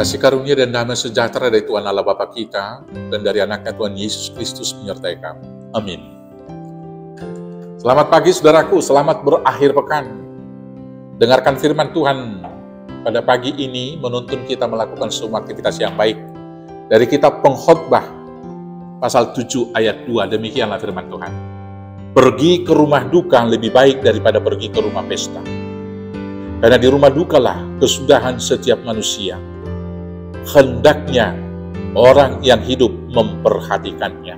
Kasih karunia dan damai sejahtera dari Tuhan Allah Bapa kita dan dari anaknya Tuhan Yesus Kristus menyertai kamu. Amin. Selamat pagi saudaraku, selamat berakhir pekan. Dengarkan firman Tuhan pada pagi ini menuntun kita melakukan semua aktivitas yang baik. Dari kitab Pengkhotbah pasal 7 ayat 2, demikianlah firman Tuhan. Pergi ke rumah duka lebih baik daripada pergi ke rumah pesta. Karena di rumah dukalah kesudahan setiap manusia. Hendaknya orang yang hidup memperhatikannya.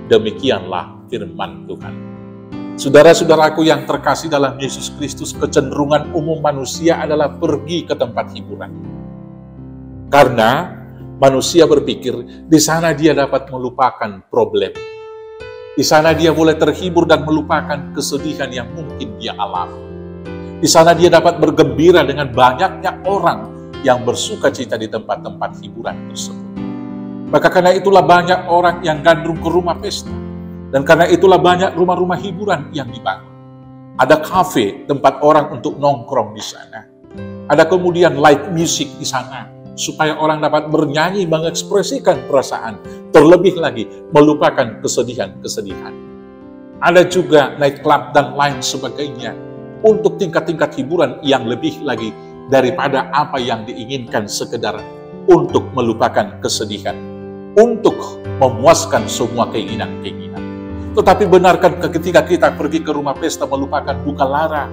Demikianlah firman Tuhan. Saudara-saudaraku yang terkasih dalam Yesus Kristus, kecenderungan umum manusia adalah pergi ke tempat hiburan. Karena manusia berpikir di sana dia dapat melupakan problem. Di sana dia boleh terhibur dan melupakan kesedihan yang mungkin dia alami. Di sana dia dapat bergembira dengan banyaknya orang yang bersuka cita di tempat-tempat hiburan tersebut. Maka karena itulah banyak orang yang gandrung ke rumah pesta. Dan karena itulah banyak rumah-rumah hiburan yang dibangun. Ada kafe, tempat orang untuk nongkrong di sana. Ada kemudian live music di sana, supaya orang dapat bernyanyi, mengekspresikan perasaan. Terlebih lagi, melupakan kesedihan-kesedihan. Ada juga night club dan lain sebagainya, untuk tingkat-tingkat hiburan yang lebih lagi daripada apa yang diinginkan sekedar untuk melupakan kesedihan, untuk memuaskan semua keinginan-keinginan. Tetapi benarkan ketika kita pergi ke rumah pesta melupakan duka lara,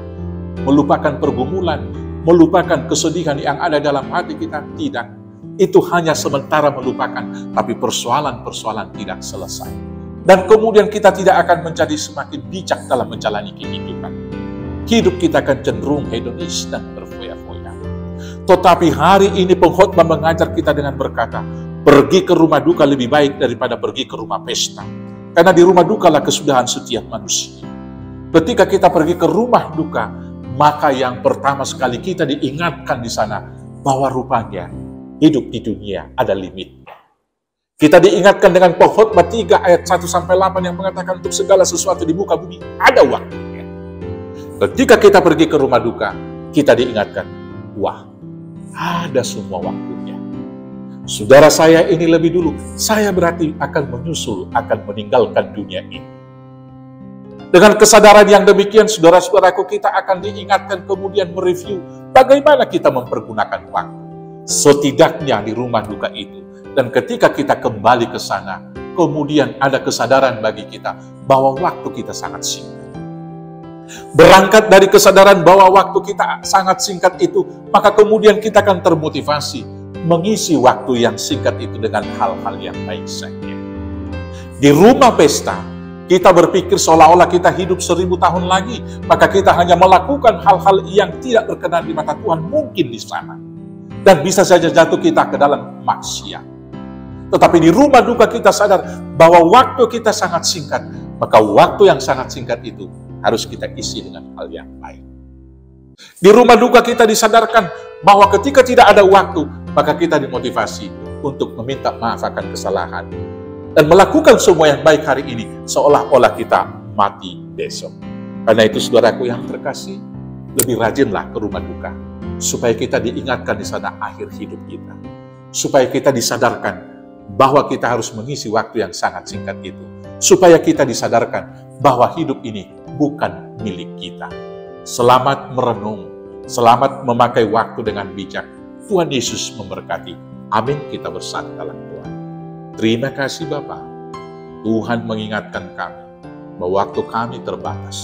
melupakan pergumulan, melupakan kesedihan yang ada dalam hati kita? Tidak. Itu hanya sementara melupakan, tapi persoalan-persoalan tidak selesai. Dan kemudian kita tidak akan menjadi semakin bijak dalam menjalani kehidupan. Hidup kita akan cenderung hedonis dan berfoya-foya. Tetapi hari ini pengkhotbah mengajar kita dengan berkata, pergi ke rumah duka lebih baik daripada pergi ke rumah pesta. Karena di rumah duka lah kesudahan setiap manusia. Ketika kita pergi ke rumah duka, maka yang pertama sekali kita diingatkan di sana bahwa rupanya hidup di dunia ada limitnya. Kita diingatkan dengan Pengkhotbah 3 ayat 1-8 yang mengatakan untuk segala sesuatu di muka bumi ada waktunya. Ketika kita pergi ke rumah duka, kita diingatkan, wah, ada semua waktunya. Saudara saya ini lebih dulu, saya berarti akan menyusul, akan meninggalkan dunia ini. Dengan kesadaran yang demikian, saudara-saudaraku, kita akan diingatkan kemudian mereview bagaimana kita mempergunakan waktu. Setidaknya di rumah duka itu. Dan ketika kita kembali ke sana, kemudian ada kesadaran bagi kita bahwa waktu kita sangat singkat. Berangkat dari kesadaran bahwa waktu kita sangat singkat itu, maka kemudian kita akan termotivasi mengisi waktu yang singkat itu dengan hal-hal yang baik saja. Di rumah pesta, kita berpikir seolah-olah kita hidup 1000 tahun lagi, maka kita hanya melakukan hal-hal yang tidak berkenan di mata Tuhan mungkin di sana. Dan bisa saja jatuh kita ke dalam maksiat. Tetapi di rumah duka kita sadar bahwa waktu kita sangat singkat, maka waktu yang sangat singkat itu harus kita isi dengan hal yang baik. Di rumah duka kita disadarkan bahwa ketika tidak ada waktu, maka kita dimotivasi untuk meminta maaf akan kesalahan dan melakukan semua yang baik hari ini seolah-olah kita mati besok. Karena itu saudaraku yang terkasih, lebih rajinlah ke rumah duka supaya kita diingatkan di sana akhir hidup kita. Supaya kita disadarkan bahwa kita harus mengisi waktu yang sangat singkat itu. Supaya kita disadarkan bahwa hidup ini bukan milik kita. Selamat merenung, selamat memakai waktu dengan bijak. Tuhan Yesus memberkati. Amin, kita bersatu dalam Tuhan. Terima kasih Bapa. Tuhan mengingatkan kami bahwa waktu kami terbatas.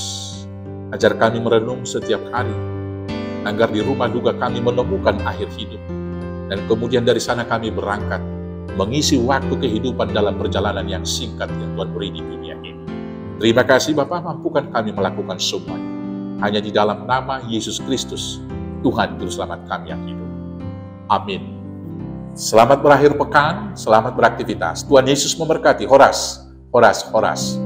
Ajar kami merenung setiap hari, agar di rumah duka kami menemukan akhir hidup. Dan kemudian dari sana kami berangkat, mengisi waktu kehidupan dalam perjalanan yang singkat yang Tuhan beri di dunia ini. Terima kasih Bapa, mampukan kami melakukan semuanya. Hanya di dalam nama Yesus Kristus, Tuhan Juru Selamat kami yang hidup. Amin. Selamat berakhir pekan, selamat beraktivitas. Tuhan Yesus memberkati. Horas, horas, horas.